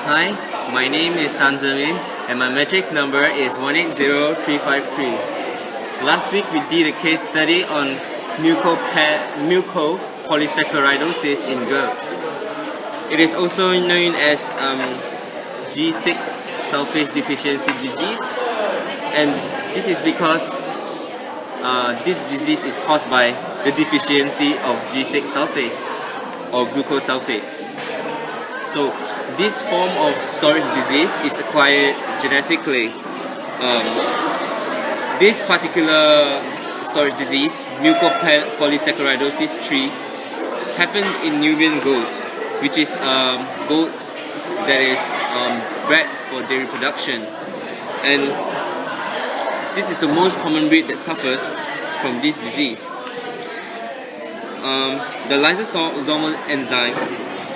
Hi, my name is Tan Zemin and my matrix number is 180353. Last week we did a case study on mucopolysaccharidosis in girls. It is also known as G6 sulfase deficiency disease, and this is because this disease is caused by the deficiency of G6 sulfase or glucose sulfase. So this form of storage disease is acquired genetically. This particular storage disease, Mucopolysaccharidosis 3, happens in Nubian goats, which is goat that is bred for dairy production, and this is the most common breed that suffers from this disease. The lysosomal enzyme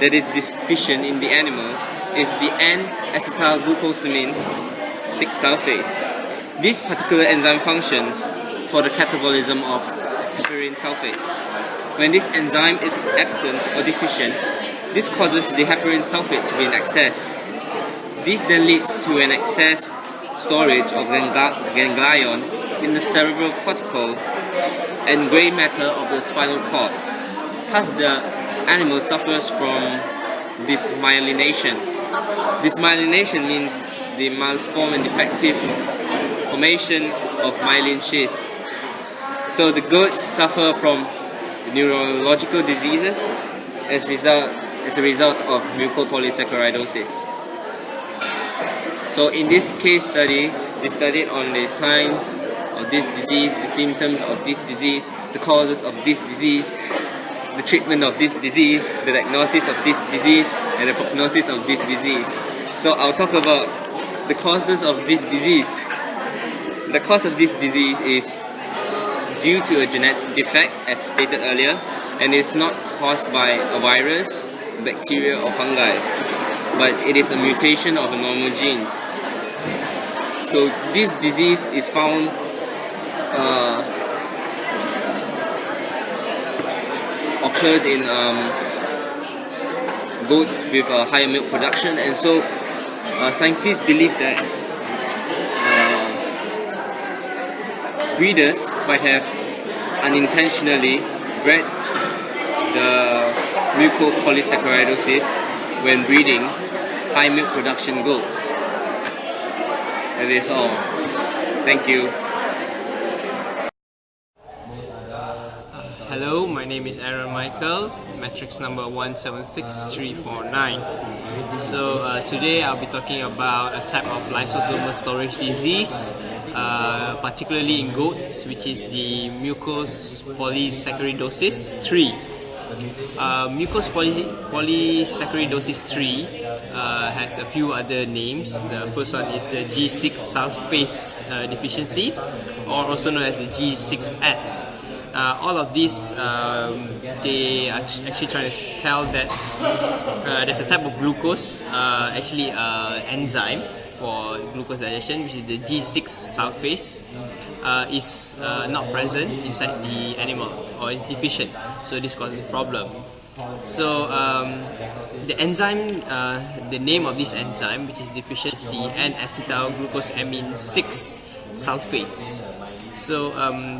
that is deficient in the animal is the N-acetylglucosamine 6-sulfase. This particular enzyme functions for the catabolism of heparin sulfate. When this enzyme is absent or deficient, this causes the heparin sulfate to be in excess. This then leads to an excess storage of ganglion in the cerebral cortical and grey matter of the spinal cord. Thus, the animal suffers from this myelination. This myelination means the malformed and defective formation of myelin sheath. So the goats suffer from neurological diseases as a result of mucopolysaccharidosis. So in this case study, we studied on the signs of this disease, the symptoms of this disease, the causes of this disease, the treatment of this disease, the diagnosis of this disease, and the prognosis of this disease. So I'll talk about the causes of this disease. The cause of this disease is due to a genetic defect, as stated earlier, and is not caused by a virus, bacteria, or fungi, but it is a mutation of a normal gene. So this disease is found occurs in goats with higher milk production, and so scientists believe that breeders might have unintentionally bred the mucopolysaccharidosis when breeding high milk production goats. That is all. Thank you. Hello, my name is Aaron Michael, matrix number 176349. So today I'll be talking about a type of lysosomal storage disease, particularly in goats, which is the mucopolysaccharidosis 3. Mucopolysaccharidosis 3 has a few other names. The first one is the G6 sulfase deficiency, or also known as the G6S. All of these, they are actually trying to tell that there's a type of glucose, enzyme for glucose digestion, which is the G6 sulfase, is not present inside the animal, or is deficient. So this causes a problem. So the enzyme, the name of this enzyme, which is deficient, is the N-acetylglucosamine 6-sulfase. So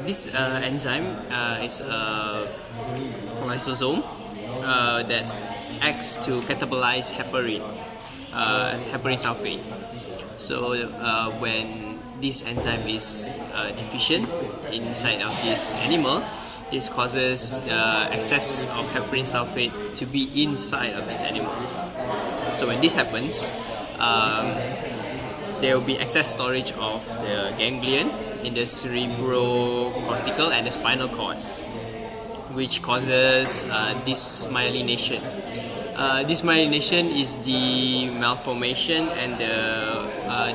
this enzyme is a lysosome that acts to catabolize heparin sulfate. So when this enzyme is deficient inside of this animal, this causes excess of heparin sulfate to be inside of this animal. So when this happens, there will be excess storage of the ganglion in the cerebrocortical and the spinal cord, which causes this myelination. This myelination is the malformation and the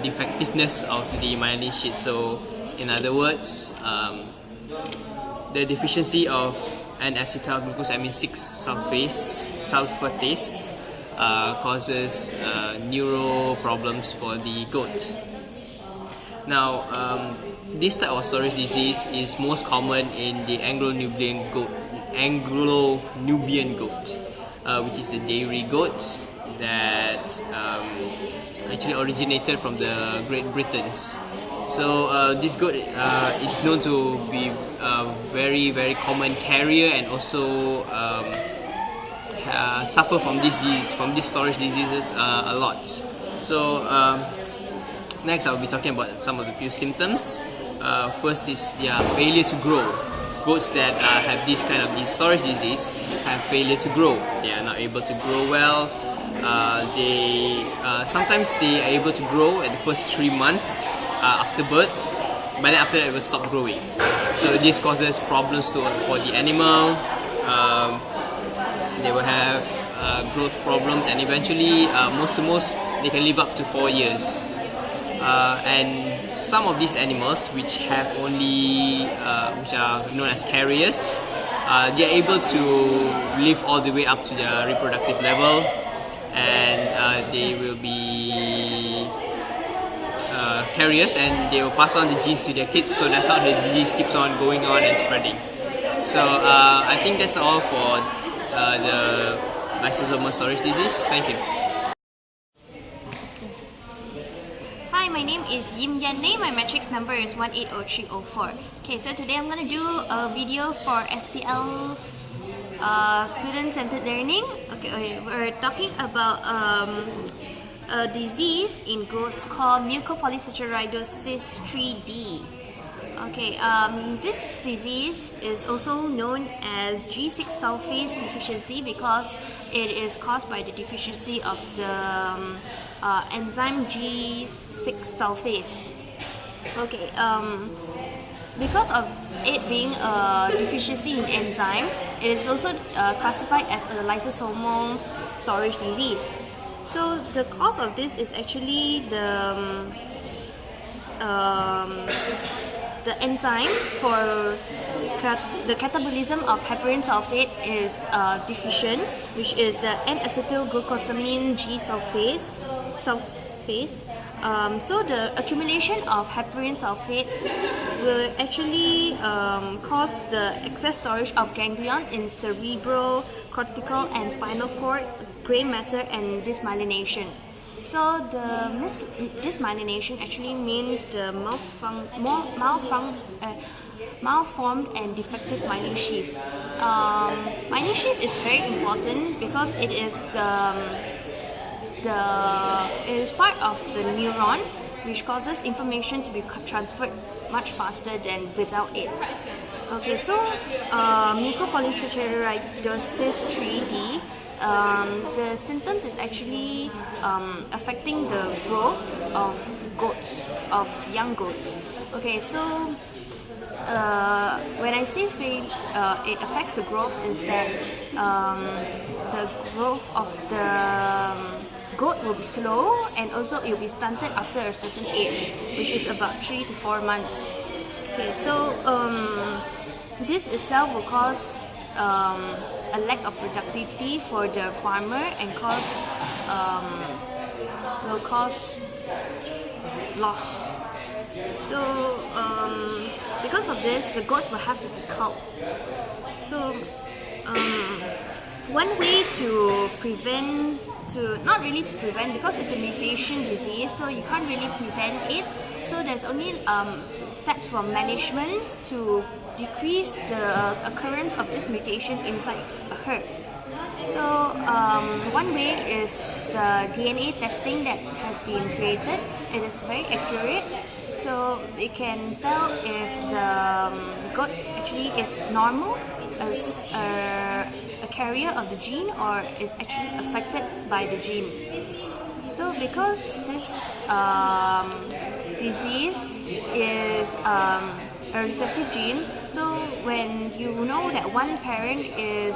defectiveness of the myelin sheath. So, in other words, the deficiency of N-acetylglucosamine 6-sulfatase causes neuro problems for the goat. Now, this type of storage disease is most common in the Anglo-Nubian goat, which is a dairy goat, that actually originated from the Great Britons. So this goat is known to be a very, very common carrier, and also suffer from these storage diseases a lot. So next I'll be talking about some of the few symptoms. First is their failure to grow. Goats that have this storage disease have failure to grow. They are not able to grow well. Sometimes they are able to grow at the first 3 months after birth, but then after that it will stop growing. So this causes problems for the animal. They will have growth problems, and eventually most they can live up to 4 years. And some of these animals which are known as carriers, they are able to live all the way up to their reproductive level, and they will be carriers, and they will pass on the genes to their kids. So that's how the disease keeps on going on and spreading. So I think that's all for the lysosomal storage disease. Thank you. Hi, my name is Yim Yan Lei. My matrix number is 180304. Okay, so today I'm going to do a video for SCL student-centered learning. Okay, we're talking about a disease in goats called Mucopolysaccharidosis 3D. Okay, this disease is also known as G6 sulfase deficiency because it is caused by the deficiency of the enzyme G6 sulfase. Okay, because of it being a deficiency in enzyme, it is also classified as a lysosomal storage disease. So the cause of this is actually the enzyme for the catabolism of heparin sulfate is deficient, which is the N-acetylglucosamine G sulfase. So the accumulation of heparin sulfate will actually cause the excess storage of ganglion in cerebral, cortical, and spinal cord, gray matter, and dysmyelination. So the dysmyelination actually means the malformed and defective myelin sheath. Myelin sheath is very important because it is part of the neuron, which causes information to be transferred much faster than without it. Okay, so Mucopolysaccharidosis 3D. The symptoms is actually affecting the growth of young goats. Okay, so when I say it affects the growth, is that the growth of the goat will be slow, and also it will be stunted after a certain age, which is about 3 to 4 months. Okay, so this itself will cause a lack of productivity for the farmer and will cause loss. So because of this, the goats will have to be culled. So one way to prevent, not really to prevent, because it's a mutation disease, so you can't really prevent it. So there's only steps for management to decrease the occurrence of this mutation inside a herd. So one way is the DNA testing that has been created. It is very accurate, so it can tell if the goat actually is normal as a carrier of the gene, or is actually affected by the gene. So because this disease is a recessive gene, so when you know that one parent is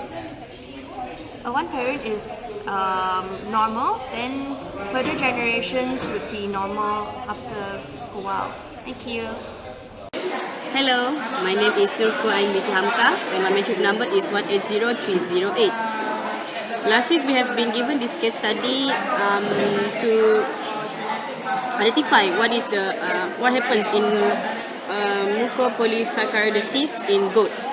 normal, then further generations would be normal after a while. Thank you. Hello, my name is Nurko Ain Binti Hamka, and my matric number is 180308. Last week we have been given this case study to identify what happens in mucopolysaccharidosis in goats.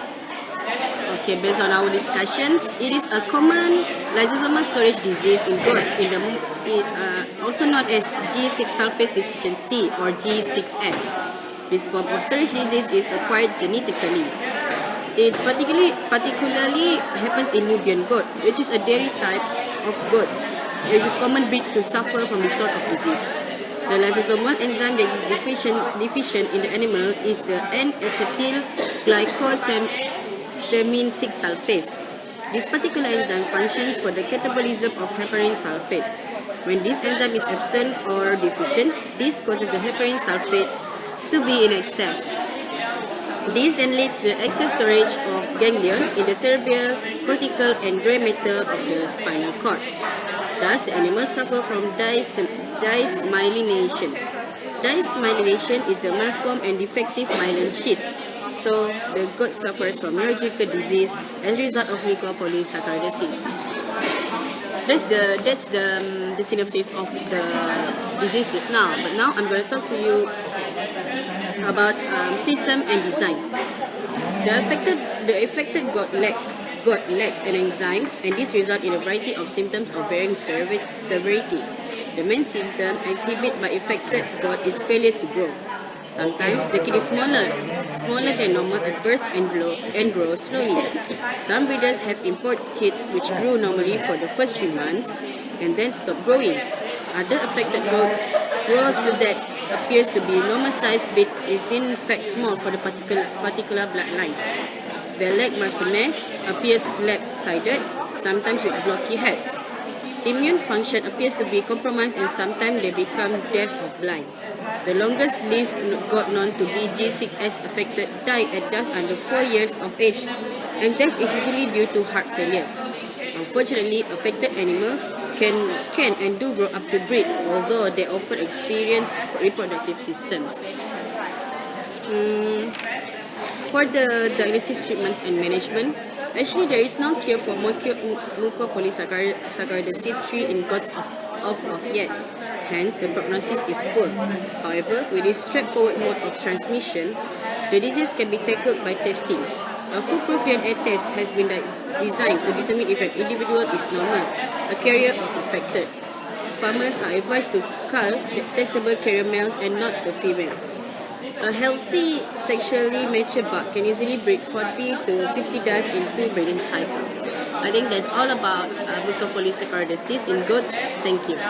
Okay, based on our discussions, it is a common lysosomal storage disease in goats, also known as G6 sulfase deficiency or G6S. This form of storage disease is acquired genetically. It particularly happens in Nubian goat, which is a dairy type of goat, which is common breed to suffer from this sort of disease. The lysosomal enzyme that is deficient in the animal is the N-acetyl-glycosamine 6 sulfase. This particular enzyme functions for the catabolism of heparin sulfate. When this enzyme is absent or deficient, this causes the heparin sulfate to be in excess. This then leads to excess storage of ganglion in the cerebral, cortical, and gray matter of the spinal cord. Thus, the animals suffer from dysmyelination. Dysmyelination is the malformed and defective myelin sheath. So, the goat suffers from neurological disease as a result of mucopolysaccharidosis. That's the synopsis of the disease just now. But now I'm going to talk to you about symptom and design. The affected goat lacks an enzyme, and this results in a variety of symptoms of varying severity. The main symptom exhibited by affected goat is failure to grow. Sometimes the kid is smaller than normal at birth and grow slowly. Some breeders have import kids which grew normally for the first 3 months and then stop growing. Other affected goats' growth that appears to be normal size but is in fact small for the particular bloodlines. The leg muscle mass appears left-sided, sometimes with blocky heads. Immune function appears to be compromised and sometimes they become deaf or blind. The longest lived goat known to be G6S affected died at just under 4 years of age, and death is usually due to heart failure. Unfortunately, affected animals can and do grow up to breed, although they often experience reproductive systems. For the diagnosis, treatments, and management, actually there is no cure for mucopolysaccharidosis 3 in goats of yet. Hence, the prognosis is poor. However, with this straightforward mode of transmission, the disease can be tackled by testing. A foolproof DNA test has been designed to determine if an individual is normal, a carrier, or affected. Farmers are advised to cull the testable carrier males and not the females. A healthy, sexually mature buck can easily breed 40 to 50 dust in 2 breeding cycles. I think that's all about mucopolysaccharidosis in goats. Thank you.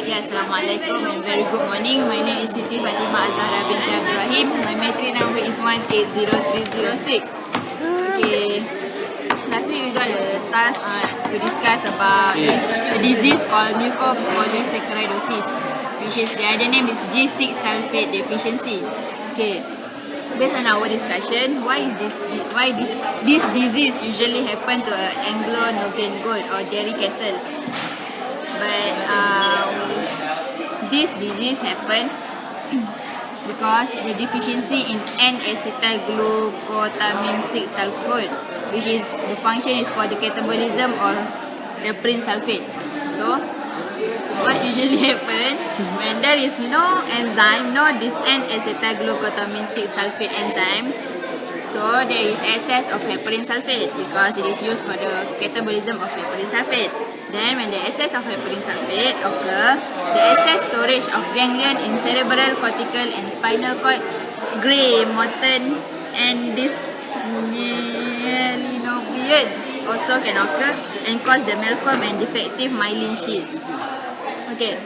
Yeah, Assalamualaikum and very good morning. My name is Siti Fatimah Azhara binti Ibrahim. My matric number is 180306. Okay. Last week we got a task to discuss about this disease called mucopolysaccharidosis, which is the other name is G6 sulfate deficiency. Okay. Based on our discussion, why this disease usually happen to an Anglo-Nubian goat or dairy cattle? But this disease happen because the deficiency in N-acetyl-glucosamine 6 sulfate, which is the function is for the catabolism of heparin sulfate. So, what usually happen when there is no enzyme, this N-acetyl-glucosamine 6 sulfate enzyme, so there is excess of heparin sulfate because it is used for the catabolism of heparin sulfate. Then when the excess of heparin sulfate occur, the excess storage of ganglion in cerebral, cortical, and spinal cord, gray, motten, and dysmyelination also can occur and cause the malformed and defective myelin sheath. Okay.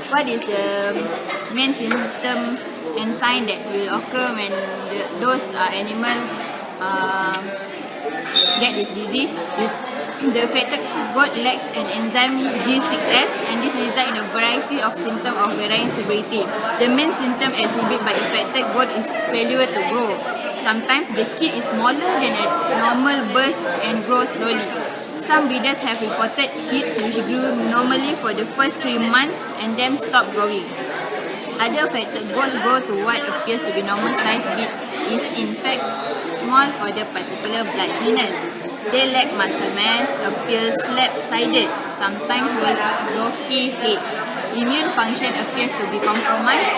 What is the main symptom and sign that will occur when those animals get this disease? The affected goat lacks an enzyme G6S, and this results in a variety of symptoms of varying severity. The main symptom exhibited by affected goat is failure to grow. Sometimes the kid is smaller than at normal birth and grows slowly. Some breeders have reported kids which grew normally for the first 3 months and then stop growing. Other affected goats grow to what appears to be normal size but is in fact small for the particular bloodliness. They lack muscle mass, appears left-sided, sometimes with blocky heads. Immune function appears to be compromised,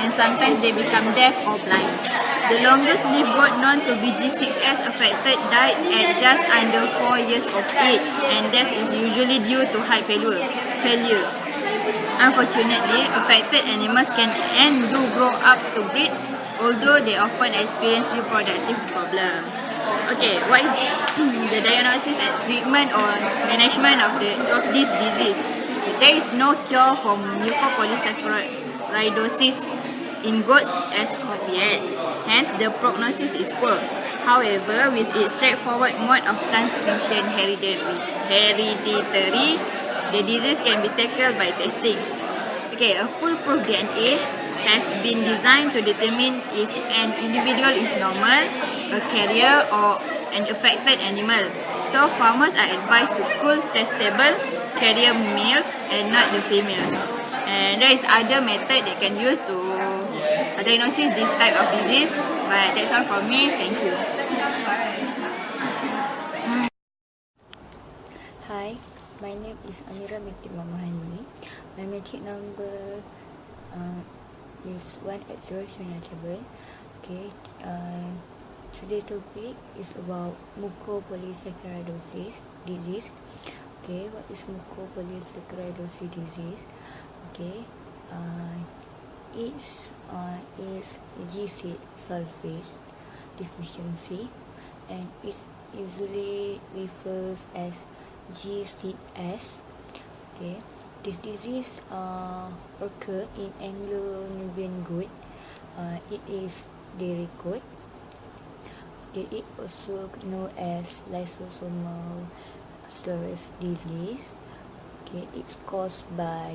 and sometimes they become deaf or blind. The longest lived goat known to be G6S affected died at just under 4 years of age, and death is usually due to heart failure. Unfortunately, affected animals can and do grow up to breed, although they often experience reproductive problems. Okay, what is the diagnosis and treatment or management of this disease? There is no cure for mucopolysaccharidosis in goats as of yet. Hence, the prognosis is poor. However, with its straightforward mode of transmission hereditary, the disease can be tackled by testing. Okay, a foolproof DNA has been designed to determine if an individual is normal, a carrier, or an affected animal. So, farmers are advised to cull testable carrier males and not the females. And there is other method they can use to diagnose this type of disease. But that's all from me. Thank you. Hi, my name is Amira binti Mamahani. My metric number is 18097. Okay, today's topic is about mucopolysaccharidosis disease. Okay, what is mucopolysaccharidosis disease? Okay, it is G6 sulfate deficiency, and it usually refers as G6S. Okay, this disease occur in Anglo-Nubian goat. It is dairy goat. Okay, it also known as lysosomal storage disease. Okay, it's caused by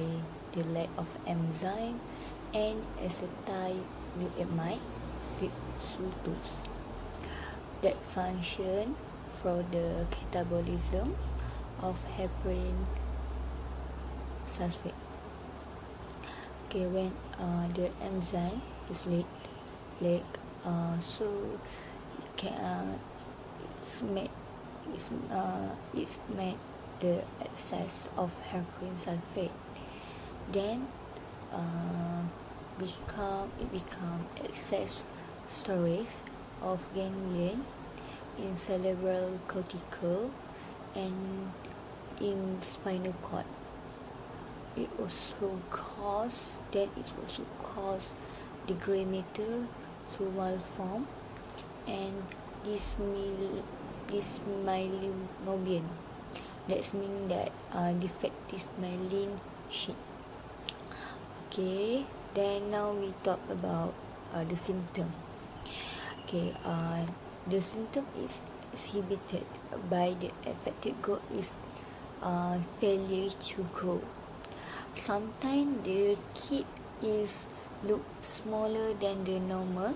the lack of enzyme and acetylamide substitutes that function for the catabolism of heparin sulfate. Okay, when the enzyme is lack, so it can it's made the excess of heparin sulfate, then become excess storage of ganglion in cerebral cortical and in spinal cord. It also cause the grey matter to malform and dysmyelinobia. That means that defective myelin sheath. Okay, then now we talk about the symptom. Okay, the symptom is exhibited by the affected goat is failure to grow. Sometimes the kid is look smaller than the normal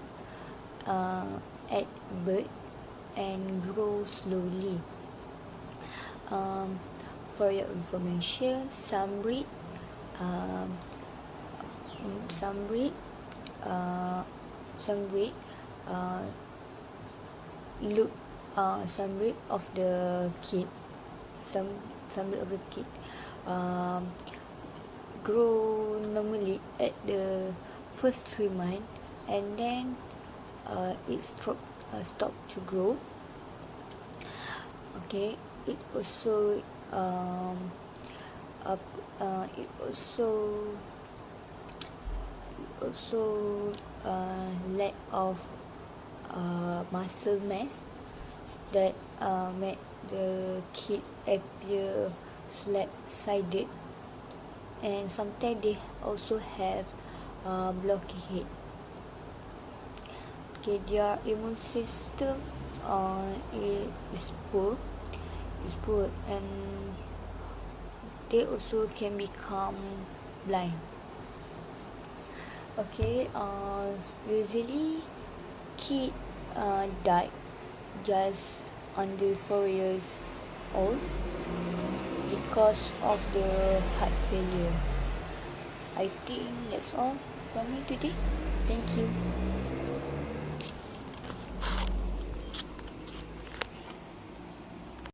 at birth and grow slowly. For your information, some breed of the kid grow normally at the first 3 months, and then it stop to grow. Okay, it also lack of muscle mass that make the kid appear flat-sided, and sometimes they also have blocky head. Okay, their immune system is poor, and they also can become blind. Okay, usually kid died just under 4 years old because of the heart failure. I think that's all from me today. Thank you.